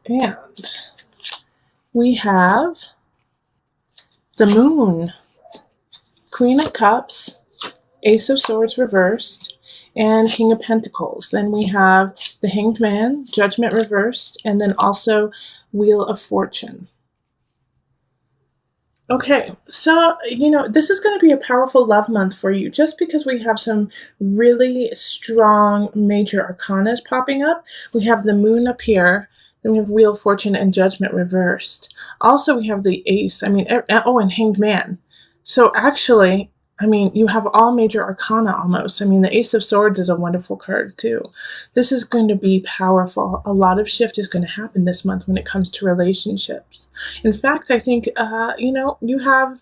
And we have the Moon, Queen of Cups, Ace of Swords reversed, and King of Pentacles. Then we have the Hanged Man, Judgment reversed, and then also Wheel of Fortune. Okay, so, this is going to be a powerful love month for you just because we have some really strong major arcanas popping up. We have the Moon up here, then we have Wheel of Fortune and Judgment reversed. Also, we have the Ace, and Hanged Man. So actually, you have all major arcana almost. The Ace of Swords is a wonderful card too. This is going to be powerful. A lot of shift is going to happen this month when it comes to relationships. In fact, I think, you have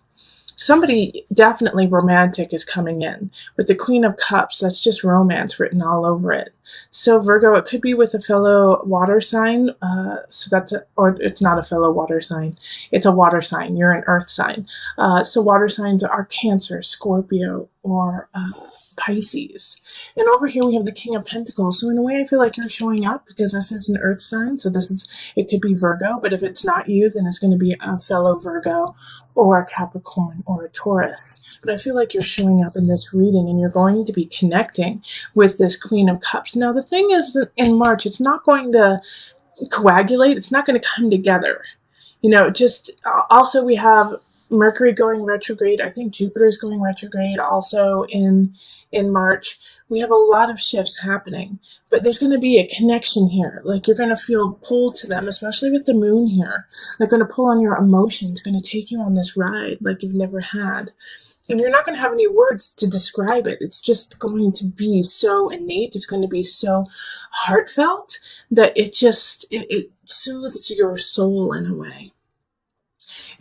somebody definitely romantic is coming in. With the Queen of Cups, that's just romance written all over it. So Virgo, it could be with a fellow water sign. Or it's not a fellow water sign. It's a water sign. You're an earth sign. So water signs are Cancer, Scorpio, or Pisces. And over here we have the King of Pentacles. So in a way I feel like you're showing up because this is an earth sign. So it could be Virgo, but if it's not you, then it's going to be a fellow Virgo or a Capricorn or a Taurus. But I feel like you're showing up in this reading and you're going to be connecting with this Queen of Cups. Now the thing is that in March, it's not going to coagulate. It's not going to come together. Also we have Mercury going retrograde. I think Jupiter's going retrograde also in March. We have a lot of shifts happening, but there's going to be a connection here. Like you're going to feel pulled to them, especially with the Moon here. They're going to pull on your emotions, going to take you on this ride like you've never had. And you're not going to have any words to describe it. It's just going to be so innate. It's going to be so heartfelt that it soothes your soul in a way.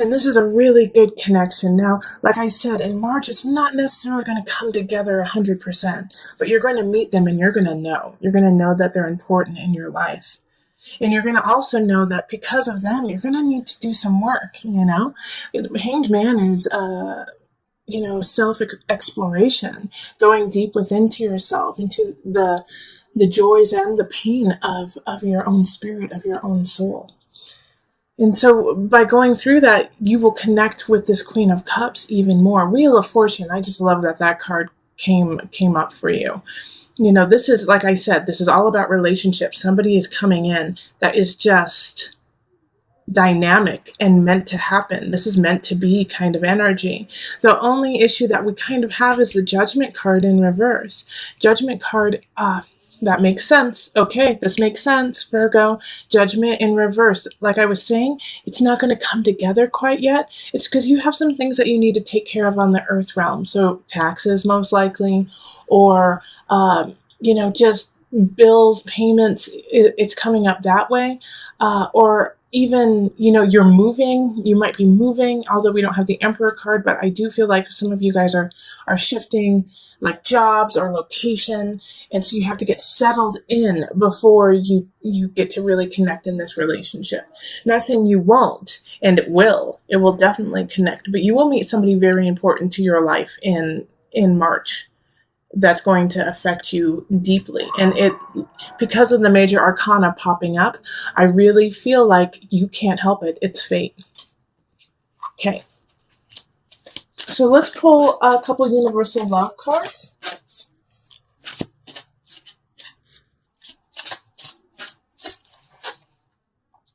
And this is a really good connection. Now, like I said, in March, it's not necessarily going to come together 100%, but you're going to meet them and you're going to know. You're going to know that they're important in your life. And you're going to also know that because of them, you're going to need to do some work, Hanged Man is, self-exploration, going deep within to yourself, into the joys and the pain of your own spirit, of your own soul. And so by going through that, you will connect with this Queen of Cups even more. Wheel of Fortune, I just love that card came up for you. This is, like I said, this is all about relationships. Somebody is coming in that is just dynamic and meant to happen. This is meant to be kind of energy. The only issue that we kind of have is the Judgment card in reverse. Judgment card, that makes sense. Okay, this makes sense, Virgo. Judgment in reverse. Like I was saying, it's not going to come together quite yet. It's because you have some things that you need to take care of on the earth realm. So taxes, most likely, or, just bills, payments. It's coming up that way. Or even, you're moving. You might be moving, although we don't have the Emperor card, but I do feel like some of you guys are shifting, like jobs or location, and so you have to get settled in before you get to really connect in this relationship. Not saying you won't, and it will definitely connect, but you will meet somebody very important to your life in March that's going to affect you deeply. And because of the major arcana popping up, I really feel like you can't help it. It's fate. Okay. So let's pull a couple of universal love cards.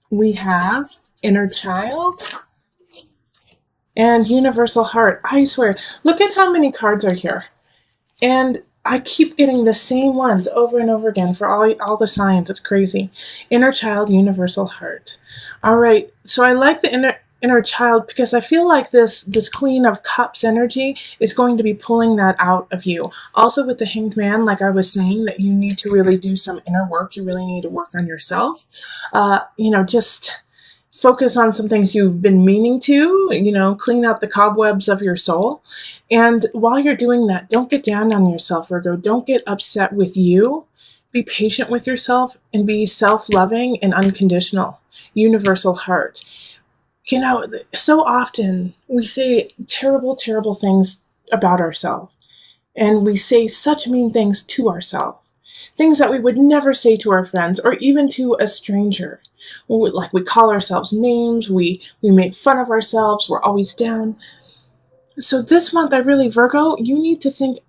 We have Inner Child and Universal Heart. I swear, look at how many cards are here. And I keep getting the same ones over and over again for all the signs. It's crazy. Inner Child, Universal Heart. All right, so I like the inner child because I feel like this Queen of Cups energy is going to be pulling that out of you. Also with the Hanged Man, like I was saying, that you need to really do some inner work. You really need to work on yourself. Just focus on some things you've been meaning to, clean out the cobwebs of your soul. And while you're doing that, don't get down on yourself, Virgo. Don't get upset with you. Be patient with yourself and be self-loving and unconditional. Universal Heart. So often we say terrible, terrible things about ourselves, and we say such mean things to ourselves. things that we would never say to our friends or even to a stranger. Like we call ourselves names, we make fun of ourselves, we're always down. So this month, Virgo, you need to think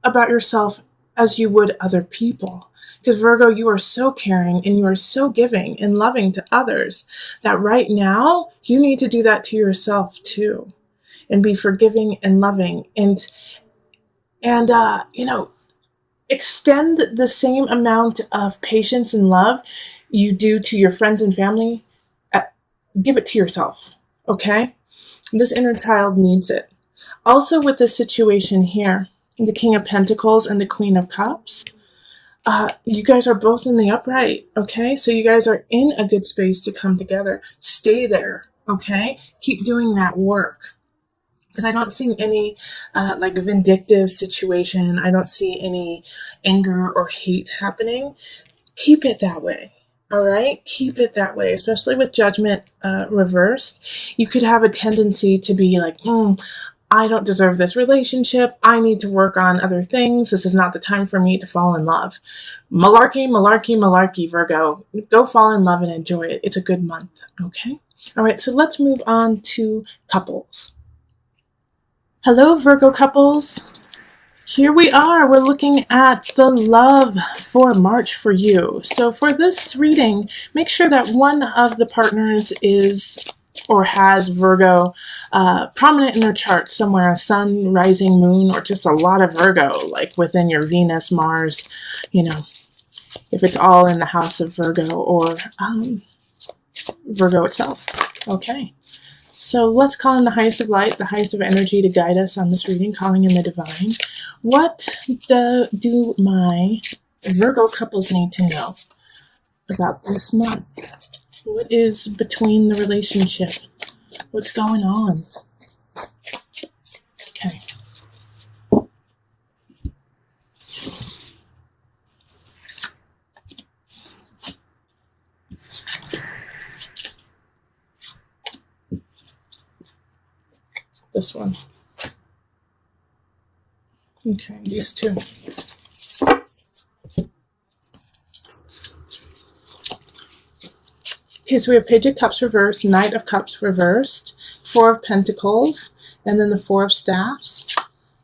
about yourself as you would other people. Because Virgo, you are so caring and you are so giving and loving to others that right now you need to do that to yourself too, and be forgiving and loving and extend the same amount of patience and love you do to your friends and family. Give it to yourself, okay? This inner child needs it. Also, with this situation here, the King of Pentacles and the Queen of Cups, you guys are both in the upright, okay? So you guys are in a good space to come together. Stay there, okay? Keep doing that work. Because I don't see any like vindictive situation. I don't see any anger or hate happening. Keep it that way. All right? Keep it that way, especially with judgment reversed. You could have a tendency to be like, I don't deserve this relationship. I need to work on other things. This is not the time for me to fall in love. Malarkey, malarkey, malarkey, Virgo. Go fall in love and enjoy it. It's a good month, okay? All right, so let's move on to couples. Hello, Virgo couples. Here we are. We're looking at the love for March for you. So for this reading, make sure that one of the partners is or has Virgo prominent in their chart somewhere, a sun, rising, moon, or just a lot of Virgo, like within your Venus, Mars, if it's all in the house of Virgo or Virgo itself. Okay. So let's call in the highest of light, the highest of energy to guide us on this reading, calling in the divine. What do my Virgo couples need to know about this month? What is between the relationship? What's going on? Okay. This one. Okay, these two. Okay, so we have Page of Cups reversed, Knight of Cups reversed, Four of Pentacles, and then the Four of Staffs.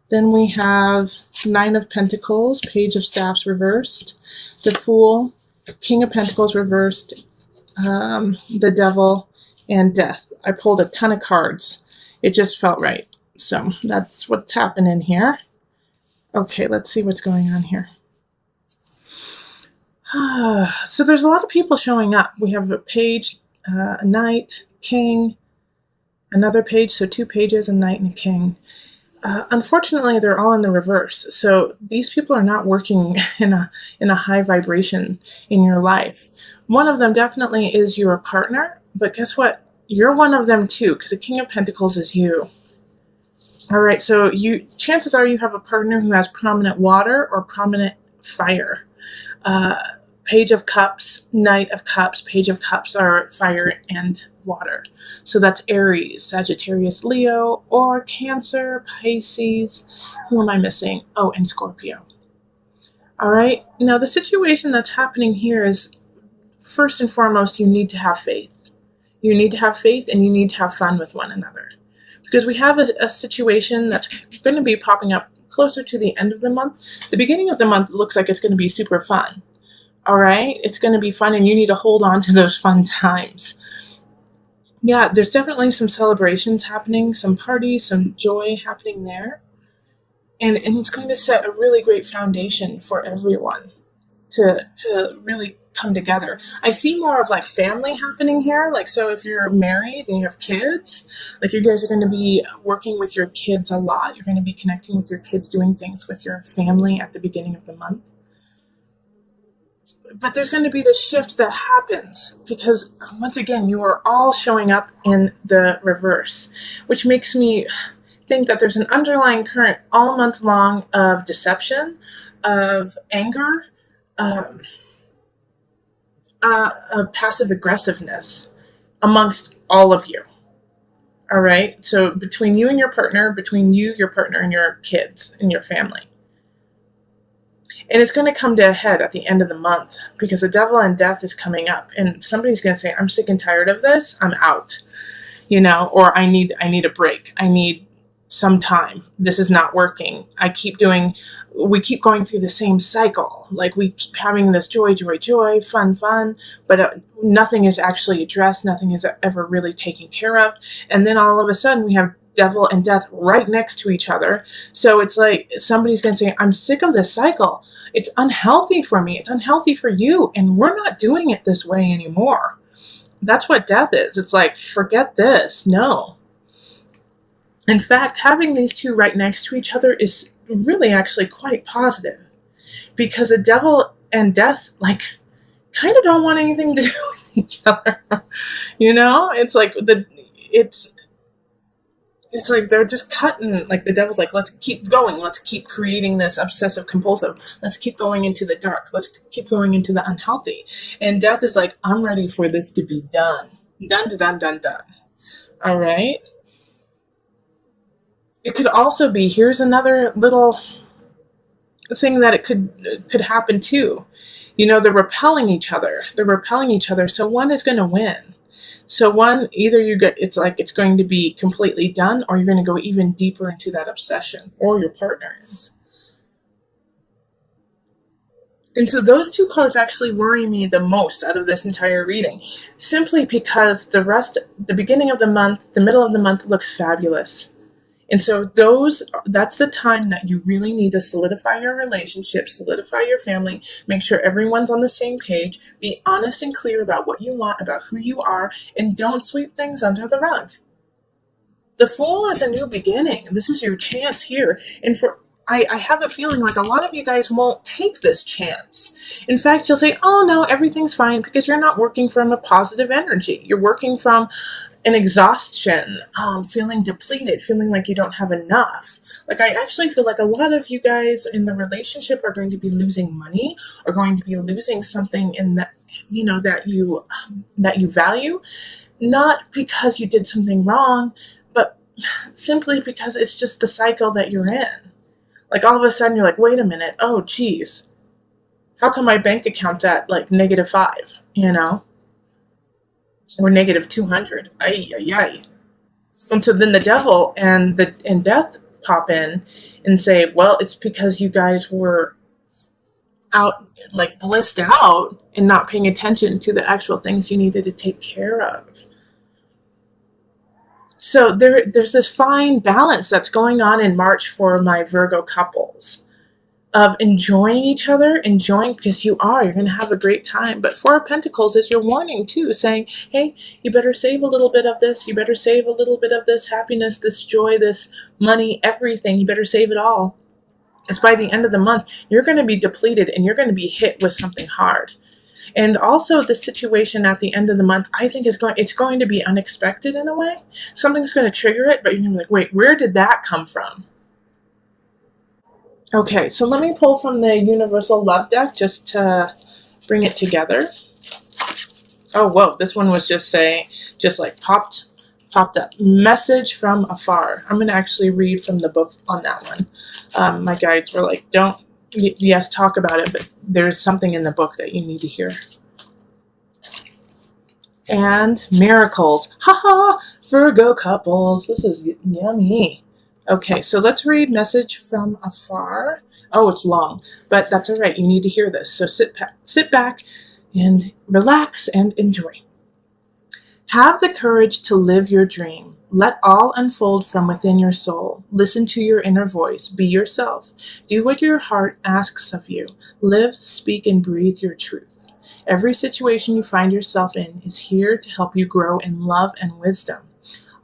Then we have Nine of Pentacles, Page of Staffs reversed, the Fool, King of Pentacles reversed, the Devil, and Death. I pulled a ton of cards. It just felt right. So that's what's happening here. Okay, let's see what's going on here. So there's a lot of people showing up. We have a page, a knight, king, another page, so two pages, a knight and a king. Unfortunately, they're all in the reverse. So these people are not working in a high vibration in your life. One of them definitely is your partner, but guess what? You're one of them too, because the King of Pentacles is you. All right, so chances are you have a partner who has prominent water or prominent fire. Page of Cups, Knight of Cups, Page of Cups are fire and water. So that's Aries, Sagittarius, Leo, or Cancer, Pisces. Who am I missing? Oh, and Scorpio. All right, now the situation that's happening here is, first and foremost, you need to have faith. You need to have faith and you need to have fun with one another. Because we have a situation that's going to be popping up closer to the end of the month. The beginning of the month looks like it's going to be super fun. All right? It's going to be fun and you need to hold on to those fun times. Yeah, there's definitely some celebrations happening, some parties, some joy happening there. And it's going to set a really great foundation for everyone to really come together. I see more of like family happening here. Like, so if you're married and you have kids, like you guys are going to be working with your kids a lot. You're going to be connecting with your kids, doing things with your family at the beginning of the month. But there's going to be this shift that happens because once again, you are all showing up in the reverse, which makes me think that there's an underlying current all month long of deception, of anger, of passive aggressiveness amongst all of you. All right. So between you and your partner, between you, your partner, and your kids and your family. And it's going to come to a head at the end of the month because the devil and death is coming up. And somebody's going to say, I'm sick and tired of this. I'm out, or I need a break. I need some time. This is not working. We keep going through the same cycle. Like we keep having this joy, fun, but nothing is actually addressed. Nothing is ever really taken care of. And then all of a sudden we have devil and death right next to each other. So it's like somebody's going to say, I'm sick of this cycle. It's unhealthy for me. It's unhealthy for you. And we're not doing it this way anymore. That's what death is. It's like, forget this. No. In fact, having these two right next to each other is really actually quite positive because the devil and death, like, kind of don't want anything to do with each other. It's like it's like they're just cutting, like the devil's like, let's keep going. Let's keep creating this obsessive compulsive. Let's keep going into the dark. Let's keep going into the unhealthy. And death is like, I'm ready for this to be done. Done. All right. It could also be, here's another little thing that it could happen too. They're repelling each other. So one is going to win. So one, either it's going to be completely done, or you're going to go even deeper into that obsession, or your partner is. And so those two cards actually worry me the most out of this entire reading, simply because the beginning of the month, the middle of the month looks fabulous. And so that's the time that you really need to solidify your relationship, solidify your family, make sure everyone's on the same page, be honest and clear about what you want, about who you are, and don't sweep things under the rug. The Fool is a new beginning. This is your chance here. And I have a feeling like a lot of you guys won't take this chance. In fact, you'll say, oh no, everything's fine, because you're not working from a positive energy. You're working from an exhaustion, feeling depleted, feeling like you don't have enough. Like, I actually feel like a lot of you guys in the relationship are going to be losing money, or going to be losing something in that, that you value, not because you did something wrong, but simply because it's just the cycle that you're in. Like, all of a sudden you're like, wait a minute, oh geez, how come my bank account's at like -5, or -200? Ay. And so then the devil and death pop in and say, well, it's because you guys were out, like blissed out, and not paying attention to the actual things you needed to take care of. So there's this fine balance that's going on in March for my Virgo couples, of enjoying each other, because you're going to have a great time. But Four of Pentacles is your warning too, saying, hey, you better save a little bit of this. You better save a little bit of this happiness, this joy, this money, everything. You better save it all. Because by the end of the month, you're going to be depleted and you're going to be hit with something hard. And also the situation at the end of the month, I think it's going to be unexpected in a way. Something's going to trigger it, but you're going to be like, wait, where did that come from? Okay, so let me pull from the Universal Love deck just to bring it together. Oh, whoa, this one was just popped up. Message from afar. I'm going to actually read from the book on that one. My guides were like, yes, talk about it, but there's something in the book that you need to hear. And miracles. Haha, Virgo couples. This is yummy. Okay, so let's read Message from Afar. Oh, it's long, but that's all right. You need to hear this. So sit back and relax and enjoy. Have the courage to live your dream. Let all unfold from within your soul. Listen to your inner voice. Be yourself. Do what your heart asks of you. Live, speak, and breathe your truth. Every situation you find yourself in is here to help you grow in love and wisdom.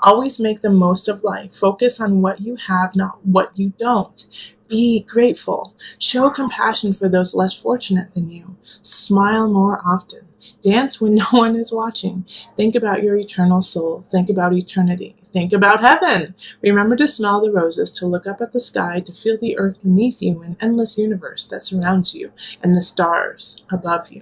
Always make the most of life. Focus on what you have, not what you don't. Be grateful. Show compassion for those less fortunate than you. Smile more often. Dance when no one is watching. Think about your eternal soul. Think about eternity. Think about heaven. Remember to smell the roses, to look up at the sky, to feel the earth beneath you, an endless universe that surrounds you, and the stars above you.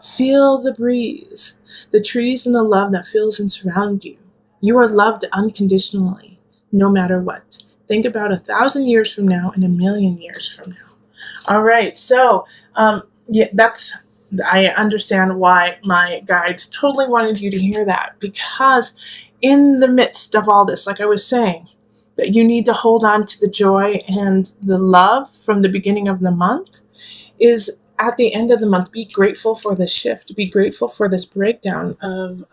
Feel the breeze, the trees, and the love that fills and surrounds you. You are loved unconditionally, no matter what. Think about 1,000 years from now and 1,000,000 years from now. All right. So, yeah, I understand why my guides totally wanted you to hear that, because in the midst of all this, like I was saying, that you need to hold on to the joy and the love from the beginning of the month is at the end of the month, be grateful for this shift, be grateful for this breakdown of,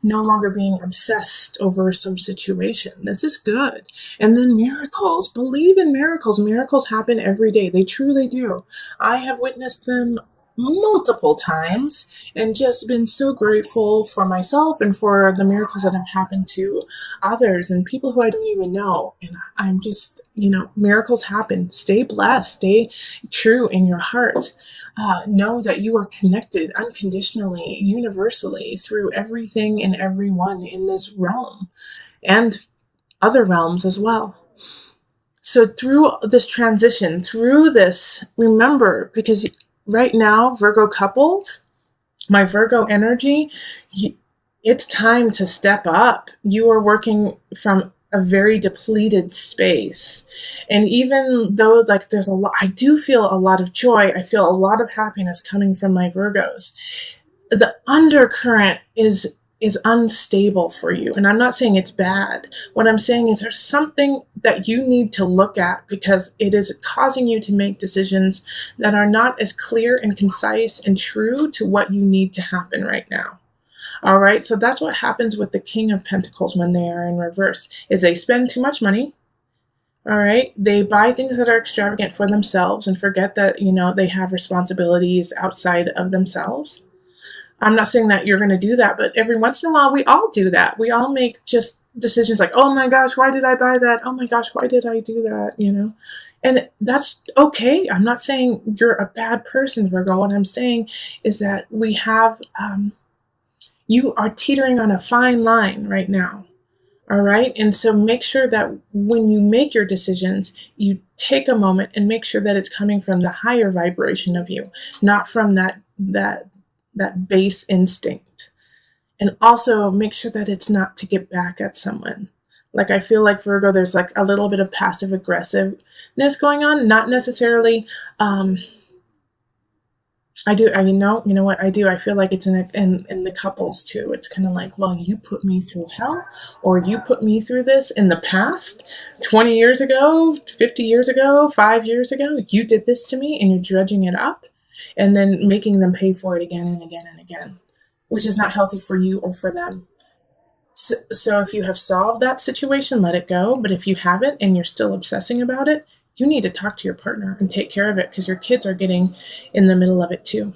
no longer being obsessed over some situation. This is good. And then miracles. Believe in miracles. Miracles happen every day. They truly do. I have witnessed them multiple times and just been so grateful for myself and for the miracles that have happened to others and people who I don't even know. And I'm just, miracles happen. Stay blessed. Stay true in your heart. Know that you are connected unconditionally, universally, through everything and everyone in this realm and other realms as well. So through this transition, through this, remember, because right now, Virgo couples, my Virgo energy, it's time to step up. You are working from a very depleted space. And even though there's a lot, I do feel a lot of joy. I feel a lot of happiness coming from my Virgos. The undercurrent is unstable for you. And I'm not saying it's bad. What I'm saying is there's something that you need to look at, because it is causing you to make decisions that are not as clear and concise and true to what you need to happen right now. All right, so that's what happens with the King of Pentacles when they are in reverse, is they spend too much money. All right, they buy things that are extravagant for themselves and forget that, they have responsibilities outside of themselves. I'm not saying that you're going to do that, but every once in a while, we all do that. We all make just decisions like, oh my gosh, why did I buy that? Oh my gosh, why did I do that? And that's okay. I'm not saying you're a bad person, Virgo. What I'm saying is that we have, you are teetering on a fine line right now. All right. And so make sure that when you make your decisions, you take a moment and make sure that it's coming from the higher vibration of you, not from that base instinct. And also make sure that it's not to get back at someone. Like, I feel like Virgo, there's like a little bit of passive aggressiveness going on, not necessarily, I do. You know what I do? I feel like it's in the couples too. It's kind of like, well, you put me through hell, or you put me through this in the past, 20 years ago, 50 years ago, 5 years ago. You did this to me, and you're dredging it up, and then making them pay for it again and again and again, which is not healthy for you or for them. So if you have solved that situation, let it go. But if you haven't and you're still obsessing about it, you need to talk to your partner and take care of it, because your kids are getting in the middle of it too.